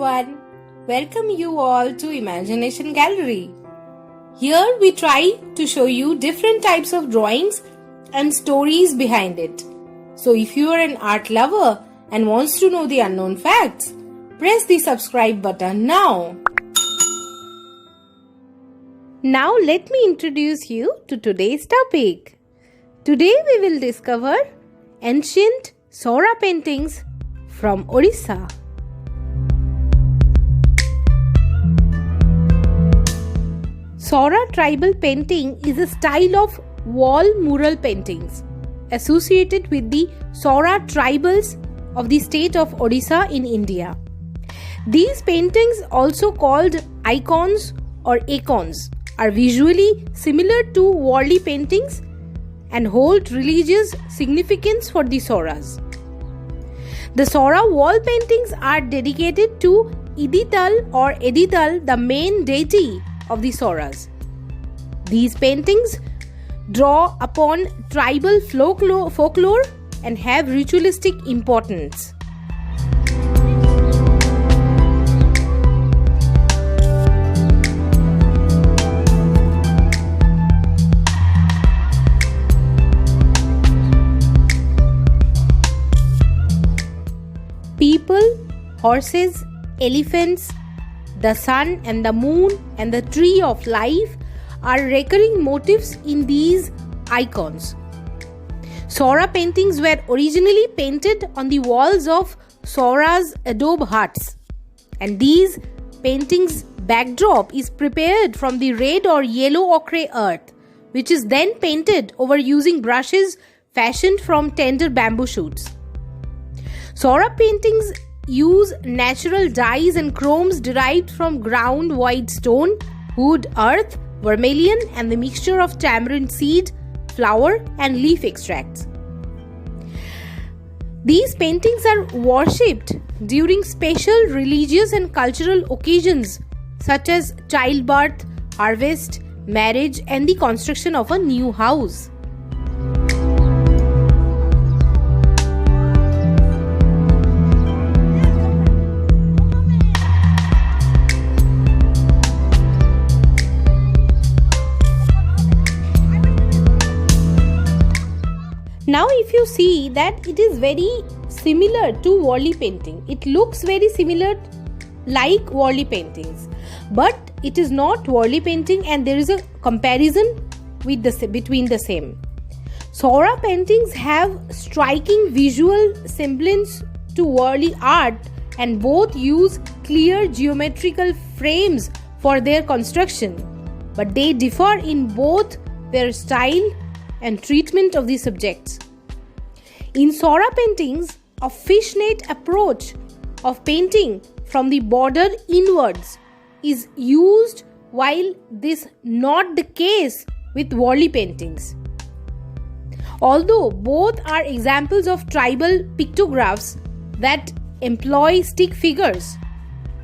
everyone. Welcome you all to Imagination Gallery. Here we try to show you different types of drawings and stories behind it. So if you are an art lover and wants to know the unknown facts, press the subscribe button now. Now let me introduce you to today's topic. Today we will discover ancient Sora paintings from Odisha. Sora tribal painting is a style of wall mural paintings associated with the Sora tribals of the state of Odisha in India. These paintings, also called icons or icons, are visually similar to Warli paintings and hold religious significance for the Soras. The Sora wall paintings are dedicated to Idital or Edital, the main deity of the Soras. These paintings draw upon tribal folklore and have ritualistic importance. People, horses, elephants, the sun and the moon and the tree of life are recurring motifs in these icons. Sora paintings were originally painted on the walls of Sora's adobe huts, and these paintings' backdrop is prepared from the red or yellow ochre earth, which is then painted over using brushes fashioned from tender bamboo shoots. Sora paintings use natural dyes and chromes derived from ground white stone, wood, earth, vermilion, and the mixture of tamarind seed, flower, and leaf extracts. These paintings are worshipped during special religious and cultural occasions such as childbirth, harvest, marriage, and the construction of a new house. Now if you see that it is very similar to Warli painting. It looks very similar like Warli paintings. But it is not Warli painting, and there is a comparison between the same. Sora paintings have striking visual semblance to Warli art, and both use clear geometrical frames for their construction. But they differ in both their style and treatment of the subjects. In Sora paintings, a fishnet approach of painting from the border inwards is used, while this not the case with Warli paintings. Although both are examples of tribal pictographs that employ stick figures,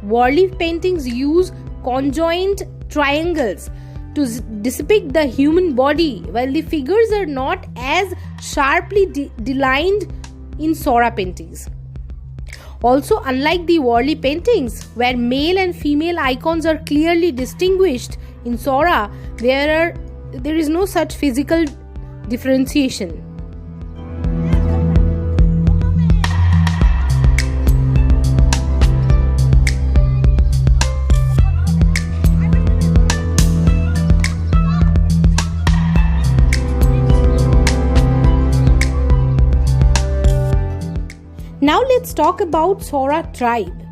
Warli paintings use conjoint triangles to depict the human body, while the figures are not as sharply delineated in Sora paintings. Also, unlike the Warli paintings, where male and female icons are clearly distinguished, in Sora there is no such physical differentiation. Now let's talk about Sora tribe.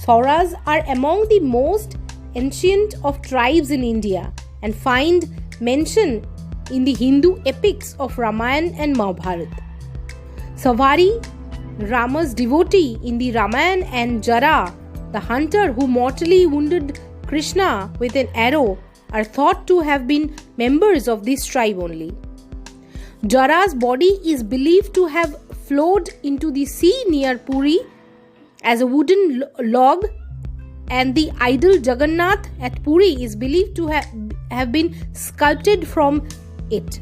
Soras are among the most ancient of tribes in India and find mention in the Hindu epics of Ramayana and Mahabharata. Savari, Rama's devotee in the Ramayana, and Jara, the hunter who mortally wounded Krishna with an arrow, are thought to have been members of this tribe only. Jara's body is believed to have flowed into the sea near Puri as a wooden log, and the idol Jagannath at Puri is believed to have been sculpted from it.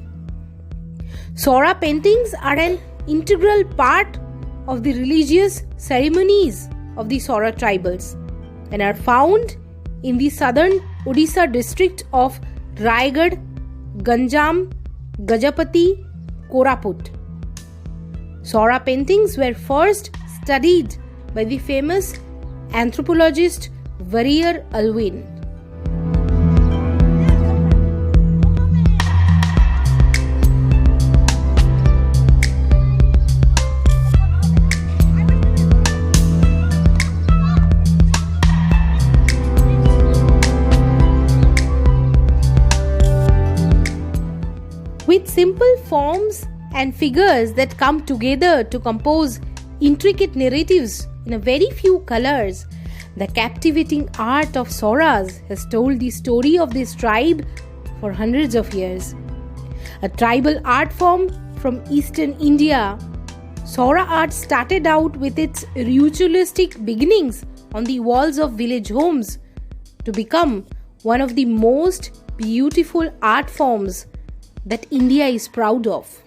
Sora paintings are an integral part of the religious ceremonies of the Sora tribals and are found in the southern Odisha district of Raigad, Ganjam, Gajapati, Koraput. Sora paintings were first studied by the famous anthropologist Warrior Alwyn. With simple forms and figures that come together to compose intricate narratives in a very few colors, the captivating art of Soras has told the story of this tribe for hundreds of years. A tribal art form from eastern India, Sora art started out with its ritualistic beginnings on the walls of village homes to become one of the most beautiful art forms that India is proud of.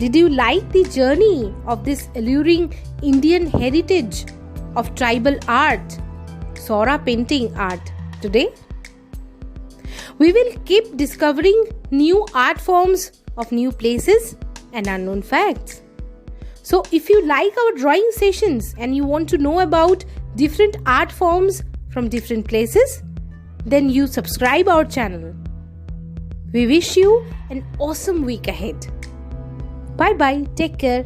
Did you like the journey of this alluring Indian heritage of tribal art, Sora painting art today? We will keep discovering new art forms of new places and unknown facts. So if you like our drawing sessions and you want to know about different art forms from different places, then you subscribe our channel. We wish you an awesome week ahead. Bye bye. Take care.